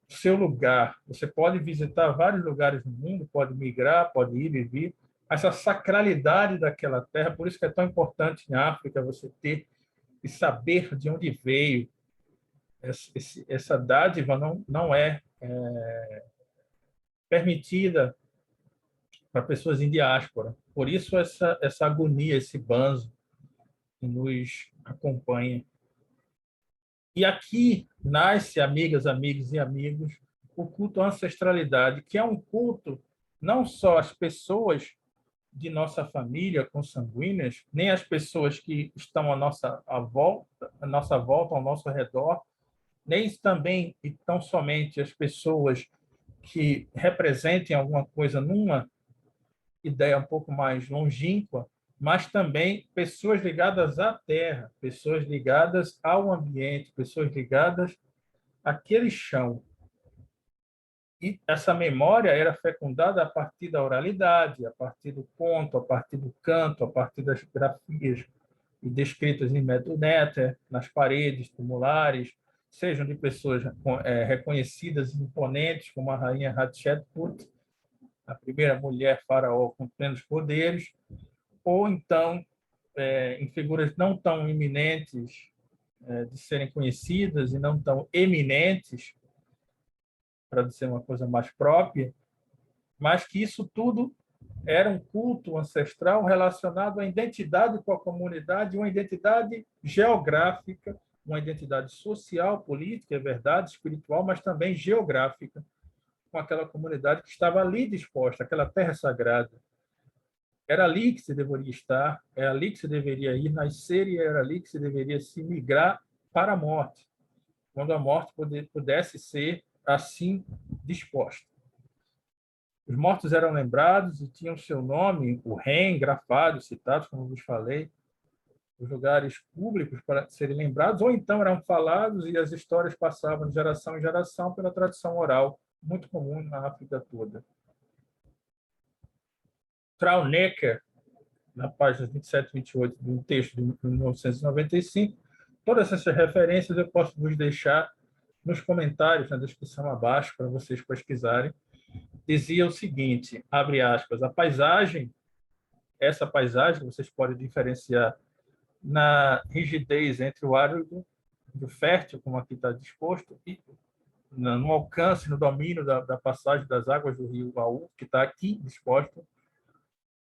Seu lugar. Você pode visitar vários lugares no mundo, pode migrar, pode ir e vir. Essa sacralidade daquela terra, por isso que é tão importante em África você ter e saber de onde veio. Essa dádiva não é permitida para pessoas em diáspora. Por isso essa agonia, esse banzo que nos acompanha. E aqui nasce, amigas, amigos e amigos, o culto à ancestralidade, que é um culto não só às pessoas de nossa família consanguíneas, nem às pessoas que estão à nossa volta, ao nosso redor, nem também e tão somente as pessoas que representem alguma coisa numa ideia um pouco mais longínqua, mas também pessoas ligadas à terra, pessoas ligadas ao ambiente, pessoas ligadas àquele chão. E essa memória era fecundada a partir da oralidade, a partir do conto, a partir do canto, a partir das grafias e descritas em Meduneter, nas paredes tumulares, sejam de pessoas reconhecidas e imponentes, como a rainha Hatshepsut, a primeira mulher faraó com plenos poderes, ou então em figuras não tão iminentes de serem conhecidas e não tão eminentes, para dizer uma coisa mais própria, mas que isso tudo era um culto ancestral relacionado à identidade com a comunidade, uma identidade geográfica, uma identidade social, política, é verdade, espiritual, mas também geográfica, com aquela comunidade que estava ali disposta, aquela terra sagrada. Era ali que se deveria estar, era ali que se deveria ir nascer e era ali que se deveria se migrar para a morte, quando a morte pudesse ser assim disposta. Os mortos eram lembrados e tinham seu nome, o REM, grafado, citados, como vos falei, os lugares públicos para serem lembrados, ou então eram falados e as histórias passavam de geração em geração pela tradição oral, muito comum na África toda. Traunecker, na página 27 e 28 de um texto de 1995, todas essas referências eu posso vos deixar nos comentários, na descrição abaixo, para vocês pesquisarem. Dizia o seguinte, abre aspas, a paisagem, essa paisagem, vocês podem diferenciar na rigidez entre o árido e o fértil, como aqui está disposto, e no alcance, no domínio da passagem das águas do rio Baú, que está aqui disposto.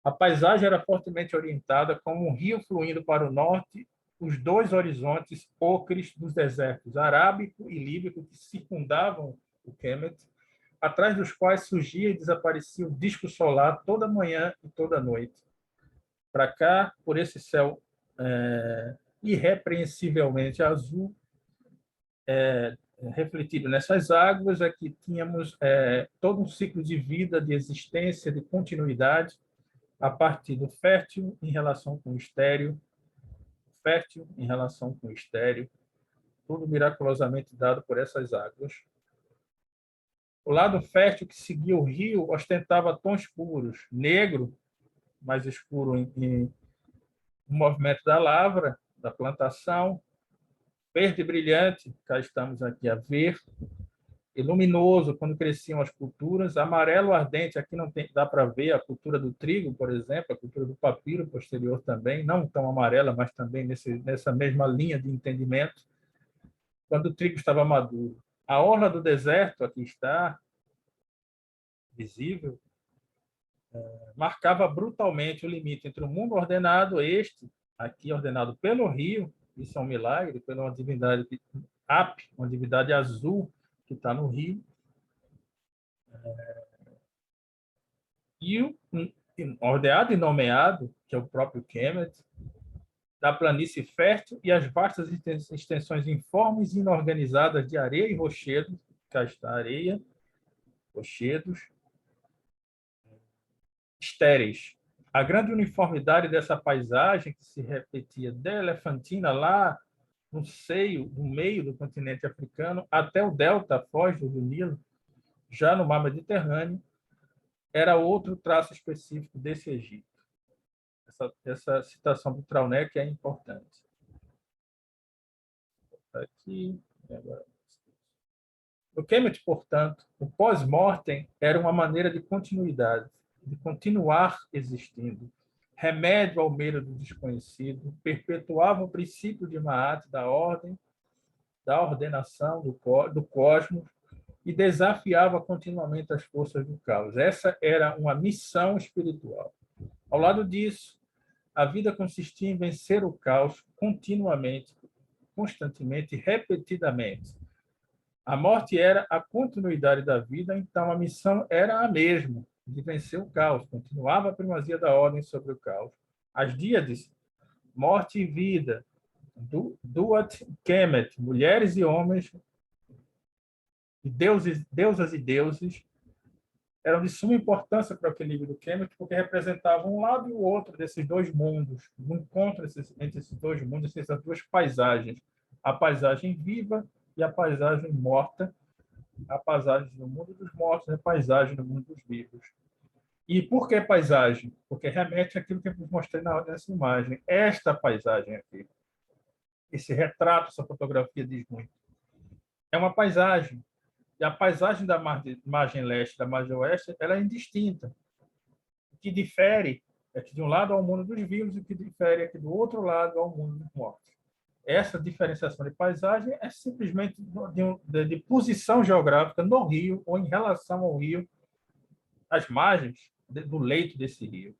A paisagem era fortemente orientada como um rio fluindo para o norte, os dois horizontes ocres dos desertos arábico e líbico que circundavam o Kemet, atrás dos quais surgia e desaparecia o disco solar toda manhã e toda noite. Para cá, por esse céu irrepreensivelmente azul, refletido nessas águas, aqui tínhamos todo um ciclo de vida, de existência, de continuidade, a partir do fértil em relação com o estéril, fértil em relação com o estéril, tudo miraculosamente dado por essas águas. O lado fértil que seguia o rio ostentava tons puros, negro, mais escuro em movimento da lavra, da plantação, verde brilhante, cá estamos aqui a ver, e luminoso quando cresciam as culturas, amarelo ardente, aqui não tem, dá para ver a cultura do trigo, por exemplo, a cultura do papiro posterior também, não tão amarela, mas também nessa mesma linha de entendimento, quando o trigo estava maduro. A orla do deserto, aqui está, visível, marcava brutalmente o limite entre o mundo ordenado, este, aqui ordenado pelo rio, isso é um milagre, pela uma divindade Ap, uma divindade azul que está no rio, e o ordenado e nomeado, que é o próprio Kemet, da planície fértil e as vastas extensões informes e inorganizadas de areia e rochedos, cá está a areia, rochedos, estéreis. A grande uniformidade dessa paisagem, que se repetia da Elefantina lá no seio, no meio do continente africano, até o delta, a foz do Nilo, já no mar Mediterrâneo, era outro traço específico desse Egito. Essa citação do Trauneck é importante. Aqui, agora. No Kemet, portanto, o pós-mortem era uma maneira de continuidade, de continuar existindo. Remédio ao medo do desconhecido, perpetuava o princípio de Maat, da ordem, da ordenação do cosmos, e desafiava continuamente as forças do caos. Essa era uma missão espiritual. Ao lado disso, a vida consistia em vencer o caos continuamente, constantemente, repetidamente. A morte era a continuidade da vida, então a missão era a mesma, de vencer o caos. Continuava a primazia da ordem sobre o caos. As díades, morte e vida, Duat Kemet, mulheres e homens, e deusas e deuses, eram de suma importância para o equilíbrio do Kemet, porque representavam um lado e o outro desses dois mundos, um encontro entre esses dois mundos, essas duas paisagens, a paisagem viva e a paisagem morta, a paisagem no mundo dos mortos e a paisagem no mundo dos vivos. E por que paisagem? Porque remete àquilo que eu mostrei nessa imagem. Esta paisagem aqui, esse retrato, essa fotografia diz muito. É uma paisagem. E a paisagem da margem leste e da margem oeste, ela é indistinta. O que difere é que de um lado ao mundo dos vivos e o que difere é que do outro lado ao mundo dos mortos. Essa diferenciação de paisagem é simplesmente de posição geográfica no rio ou em relação ao rio, às margens do leito desse rio.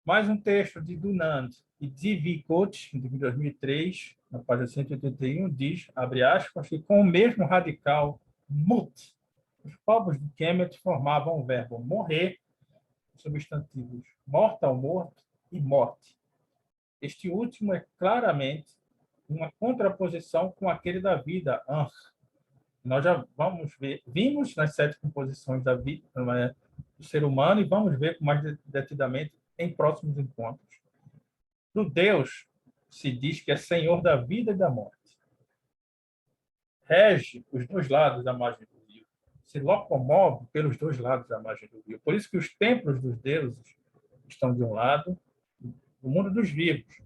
Mais um texto de Dunant e de Vicot, de 2003, na página 181, diz, abre aspas, que com o mesmo radical mut, os povos de Kemet formavam o verbo morrer, substantivos mortal, morto e morte. Este último é claramente uma contraposição com aquele da vida, Anr. Nós já vimos nas 7 composições da vida do ser humano e vamos ver mais detidamente em próximos encontros. Do Deus se diz que é Senhor da vida e da morte. Rege os dois lados da margem do rio. Se locomove pelos dois lados da margem do rio. Por isso que os templos dos deuses estão de um lado, do mundo dos vivos.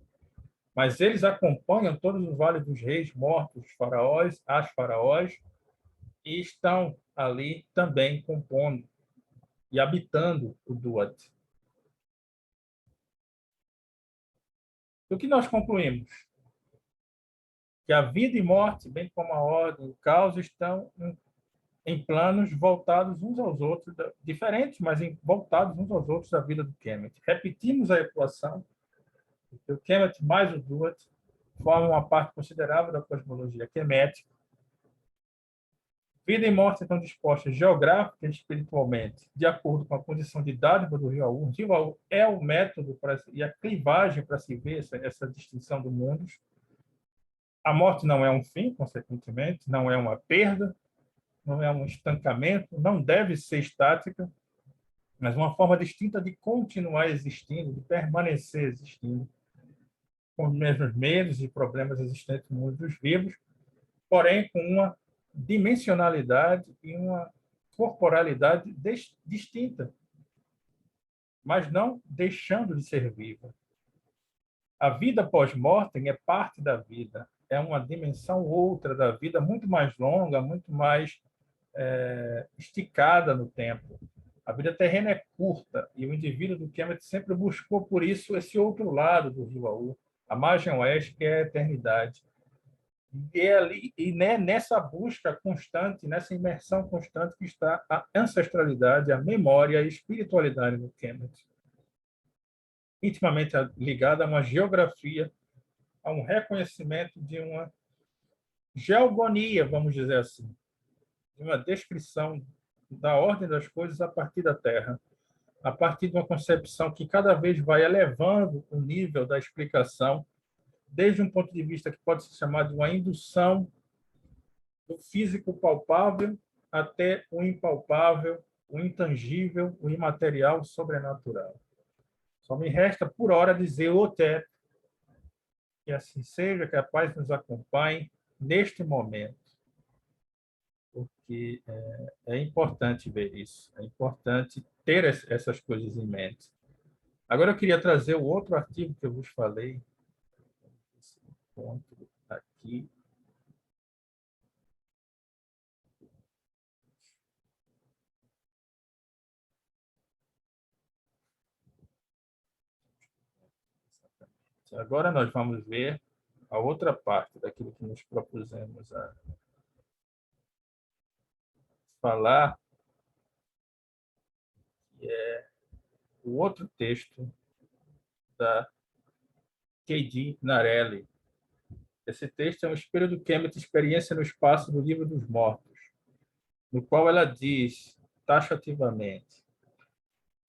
Mas eles acompanham todos os vales dos reis mortos, os faraós, as faraós, e estão ali também compondo e habitando o Duat. Do que nós concluímos? Que a vida e morte, bem como a ordem e o caos, estão em planos voltados uns aos outros, diferentes, mas voltados uns aos outros da vida do Kemet. Repetimos a equação, o Kemet mais o Duat formam uma parte considerável da cosmologia kemética. Vida e morte estão dispostas geográfica e espiritualmente, de acordo com a condição de dádiva do Rio-Aur. O Rio-Aur é o método e a clivagem para se ver essa distinção do mundo. A morte não é um fim, consequentemente, não é uma perda, não é um estancamento, não deve ser estática, mas uma forma distinta de continuar existindo, de permanecer existindo, com os mesmos medos e problemas existentes no mundo dos vivos, porém com uma dimensionalidade e uma corporalidade distinta, mas não deixando de ser viva. A vida pós-mortem é parte da vida, é uma dimensão outra da vida, muito mais longa, muito mais esticada no tempo. A vida terrena é curta e o indivíduo do Kemet sempre buscou, por isso, esse outro lado do Rio-Aur, a margem oeste, que é a eternidade. Nessa busca constante, nessa imersão constante que está a ancestralidade, a memória e a espiritualidade do Kemet. Intimamente ligada a uma geografia, a um reconhecimento de uma geogonia, vamos dizer assim, de uma descrição da ordem das coisas a partir da Terra, a partir de uma concepção que cada vez vai elevando o nível da explicação, desde um ponto de vista que pode ser chamado de uma indução do físico palpável até o impalpável, o intangível, o imaterial, o sobrenatural. Só me resta, por hora, dizer o Oté, que assim seja, que a paz nos acompanhe neste momento, porque é importante ver isso, é importante ter essas coisas em mente. Agora eu queria trazer o outro artigo que eu vos falei, esse ponto aqui. Agora nós vamos ver a outra parte daquilo que nos propusemos a falar, que é o outro texto da K.D. Narelli. Esse texto é um Espelho do Kemet, Experiência no Espaço do Livro dos Mortos, no qual ela diz, taxativamente,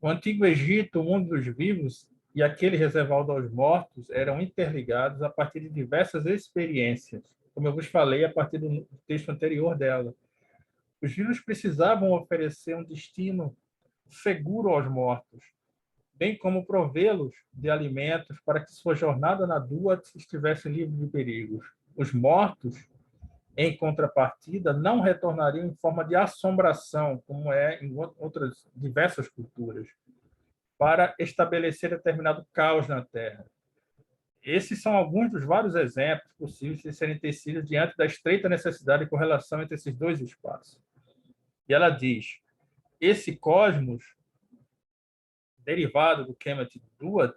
o Antigo Egito, o mundo dos vivos e aquele reservado aos mortos eram interligados a partir de diversas experiências, como eu vos falei a partir do texto anterior dela. Os vivos precisavam oferecer um destino seguro aos mortos, bem como provê-los de alimentos para que sua jornada na Duat estivesse livre de perigos. Os mortos, em contrapartida, não retornariam em forma de assombração, como é em outras diversas culturas, para estabelecer determinado caos na Terra. Esses são alguns dos vários exemplos possíveis de serem tecidos diante da estreita necessidade de correlação entre esses dois espaços. E ela diz, esse cosmos, derivado do Kemet Duat,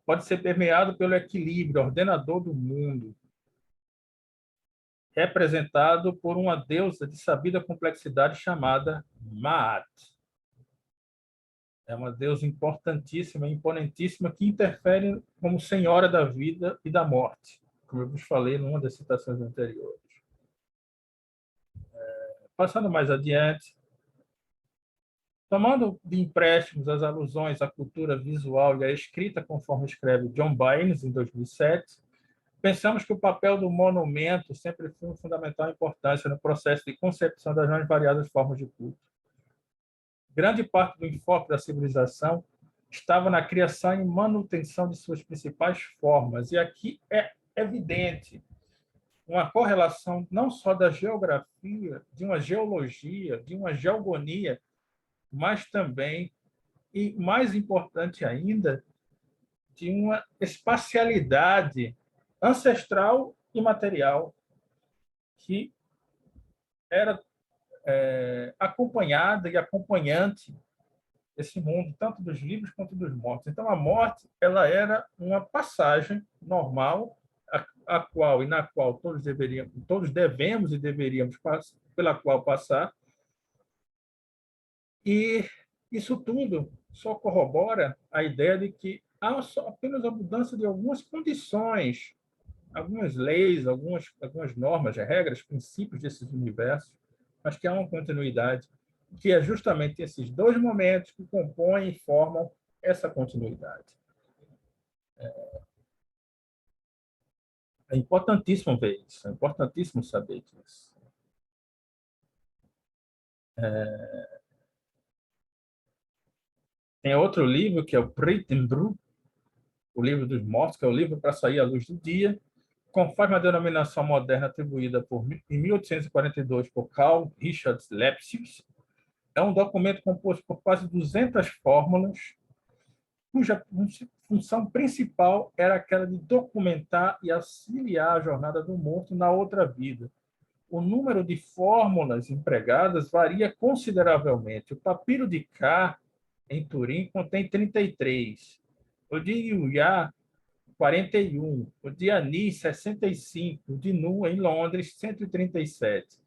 pode ser permeado pelo equilíbrio ordenador do mundo, representado por uma deusa de sabida complexidade chamada Maat. É uma deusa importantíssima, imponentíssima, que interfere como senhora da vida e da morte, como eu vos falei numa das citações anteriores. Passando mais adiante, tomando de empréstimos as alusões à cultura visual e à escrita, conforme escreve John Baines, em 2007, pensamos que o papel do monumento sempre foi de fundamental importância no processo de concepção das mais variadas formas de culto. Grande parte do enfoque da civilização estava na criação e manutenção de suas principais formas. E aqui é evidente uma correlação não só da geografia, de uma geologia, de uma geogonia, mas também, e mais importante ainda, de uma espacialidade ancestral e material que era acompanhada e acompanhante esse mundo, tanto dos vivos quanto dos mortos. Então, a morte, ela era uma passagem normal, a qual e na qual todos devemos e deveríamos pela qual passar, e isso tudo só corrobora a ideia de que há só apenas a mudança de algumas condições, algumas leis, algumas normas, regras, princípios desses universos, mas que há uma continuidade, que é justamente esses dois momentos que compõem e formam essa continuidade. É importantíssimo ver isso, é importantíssimo saber disso. Tem outro livro, que é o Preto e Branco, o livro dos mortos, que é o livro para sair à luz do dia, conforme a denominação moderna atribuída em 1842 por Carl Richard Lepsius. É um documento composto por quase 200 fórmulas, cuja função principal era aquela de documentar e auxiliar a jornada do morto na outra vida. O número de fórmulas empregadas varia consideravelmente. O papiro de K, em Turim, contém 33. O de Iuyá, 41. O de Anis, 65. O de Nu, em Londres, 137.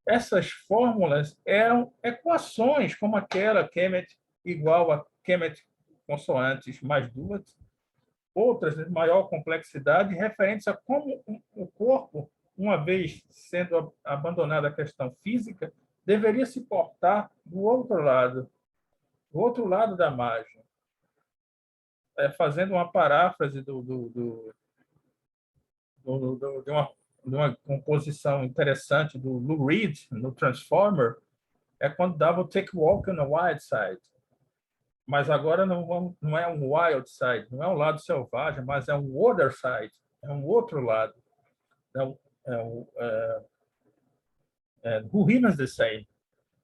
Essas fórmulas eram equações, como aquela Kemet igual a Kemet consoantes mais duas, outras de maior complexidade, referentes a como o corpo, uma vez sendo abandonada a questão física, deveria se portar do outro lado da margem. Fazendo uma paráfrase de uma composição interessante do Lou Reed, no Transformer, é quando dava o Take a Walk on the Wild Side. Mas agora não é um wild side, não é um lado selvagem, mas é um other side, é um outro lado. Who remains the same,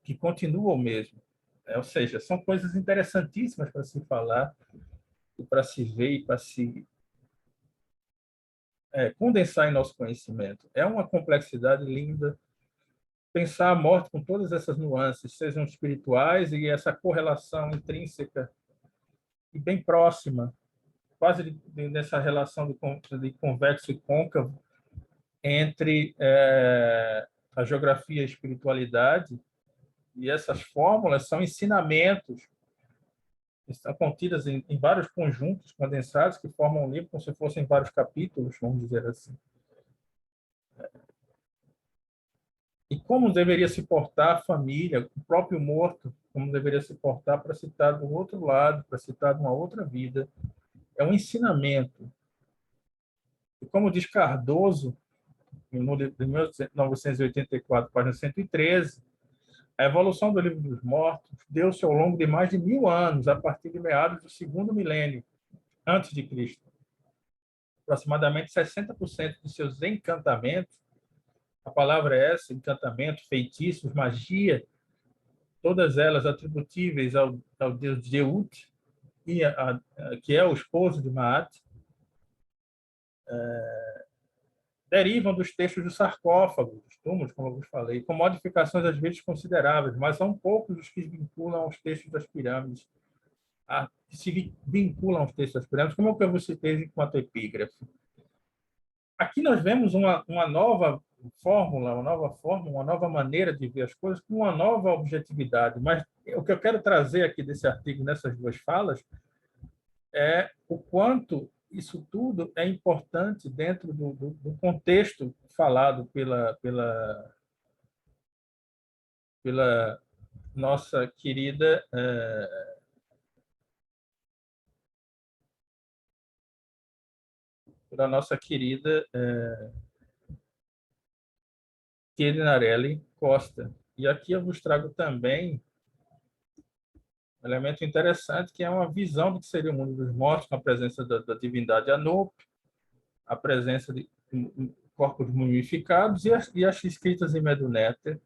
que continua o mesmo. Ou seja, são coisas interessantíssimas para se falar, e para se ver e para se condensar em nosso conhecimento. É uma complexidade linda pensar a morte com todas essas nuances, sejam espirituais e essa correlação intrínseca e bem próxima, quase nessa relação de convexo e côncavo entre a geografia e a espiritualidade, e essas fórmulas são ensinamentos que estão contidas em vários conjuntos condensados que formam um livro como se fossem vários capítulos, vamos dizer assim. E como deveria se portar a família, o próprio morto, como deveria se portar para citar do outro lado, para citar de uma outra vida. É um ensinamento. E como diz Cardoso, no livro de 1984, página 113, a evolução do livro dos mortos deu-se ao longo de mais de 1000 anos, a partir de meados do segundo milênio, antes de Cristo. Aproximadamente 60% de seus encantamentos, a palavra é essa, encantamento, feitiços, magia, todas elas atributíveis ao deus Jeut, que é o esposo de Maat, derivam dos textos do sarcófago, dos túmulos, como eu vos falei, com modificações às vezes consideráveis, mas são poucos os que vinculam aos textos das pirâmides, que se vinculam aos textos das pirâmides, como eu vos citei enquanto epígrafe. Aqui nós vemos uma nova fórmula, uma nova maneira de ver as coisas, com uma nova objetividade. Mas o que eu quero trazer aqui desse artigo, nessas duas falas, é o quanto isso tudo é importante dentro do contexto falado pela nossa querida Chiedinarelli Costa. E aqui eu vos trago também um elemento interessante, que é uma visão do que seria o mundo dos mortos, com a presença da divindade Anup, a presença de corpos mumificados e as escritas em Meduneter,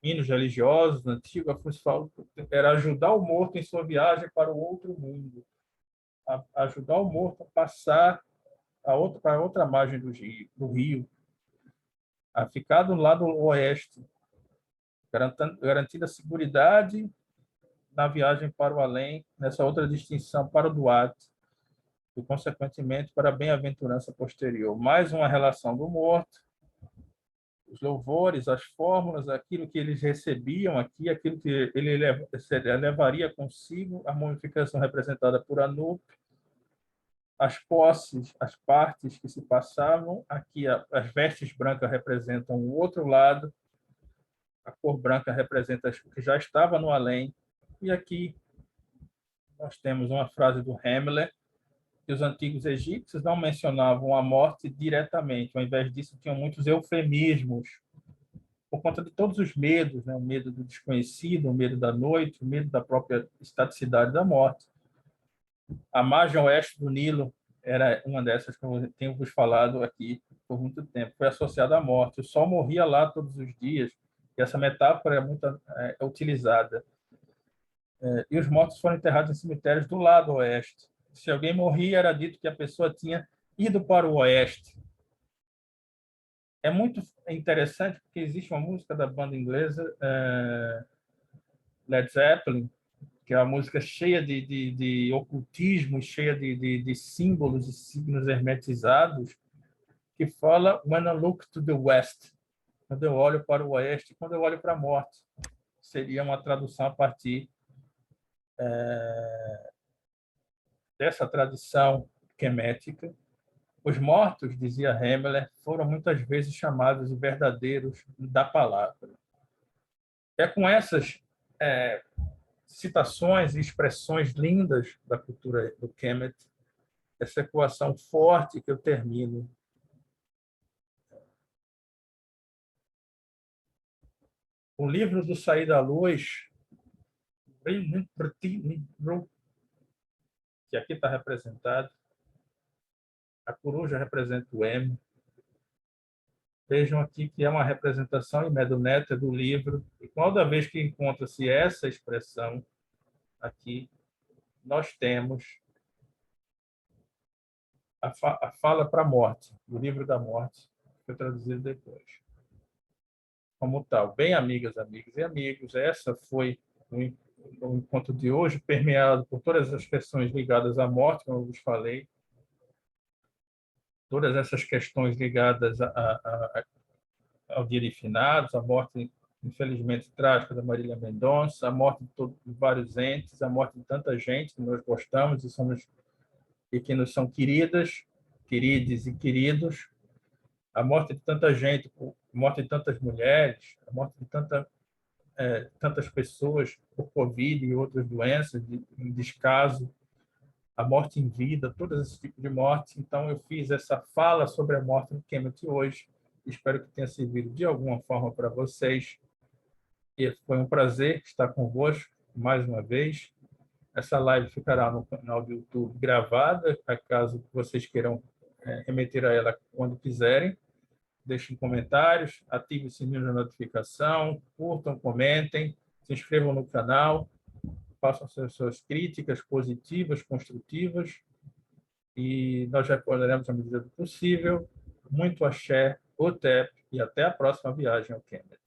hinos religiosos antigos, era ajudar o morto em sua viagem para o outro mundo, ajudar o morto a passar para a outra margem do rio, a ficar do lado oeste. garantindo a seguridade na viagem para o além, nessa outra distinção para o Duarte, e, consequentemente, para a bem-aventurança posterior. Mais uma relação do morto, os louvores, as fórmulas, aquilo que eles recebiam aqui, aquilo que ele levaria consigo, a mumificação representada por Anup, as posses, as partes que se passavam, aqui as vestes brancas representam o outro lado, a cor branca representa o que já estava no além, e aqui nós temos uma frase do Hamlet, que os antigos egípcios não mencionavam a morte diretamente, ao invés disso tinham muitos eufemismos, por conta de todos os medos, né? O medo do desconhecido, o medo da noite, o medo da própria estaticidade da morte. A margem oeste do Nilo era uma dessas que eu tenho vos falado aqui por muito tempo. Foi associada à morte. O sol morria lá todos os dias, e essa metáfora é muito utilizada. E os mortos foram enterrados em cemitérios do lado oeste. Se alguém morria, era dito que a pessoa tinha ido para o oeste. É muito interessante porque existe uma música da banda inglesa Led Zeppelin, que é uma música cheia de ocultismo, cheia de símbolos e signos hermetizados, que fala When I look to the west, quando eu olho para o oeste, quando eu olho para a morte. Seria uma tradução a partir dessa tradição quemética. Os mortos, dizia Hemmeler, foram muitas vezes chamados de verdadeiros da palavra. É com essas citações e expressões lindas da cultura do Kemet, essa equação forte que eu termino. O livro do Sair da Luz, que aqui está representado, a coruja representa o M. Vejam aqui que é uma representação imedoneta do livro, e toda vez que encontra-se essa expressão aqui, nós temos a fala para a morte, do livro da morte, que foi traduzido depois. Como tal, bem, amigas, amigas e amigos, essa foi o encontro de hoje, permeado por todas as questões ligadas à morte, como eu vos falei, todas essas questões ligadas ao dia de finados, a morte, infelizmente, trágica da Marília Mendonça, a morte de vários entes, a morte de tanta gente que nós gostamos e que nos são queridas, queridos e queridos, a morte de tanta gente, a morte de tantas mulheres, a morte de tantas pessoas por Covid e outras doenças, em descaso, a morte em vida, todos esses tipos de morte. Então, eu fiz essa fala sobre a morte no Kemet hoje. Espero que tenha servido de alguma forma para vocês. E foi um prazer estar convosco mais uma vez. Essa live ficará no canal do YouTube gravada, caso vocês queiram remeter a ela quando quiserem. Deixem comentários, ativem o sininho de notificação, curtam, comentem, se inscrevam no canal, façam suas críticas positivas, construtivas, e nós responderemos à medida do possível. Muito axé, OTEP, e até a próxima viagem ao Kemet.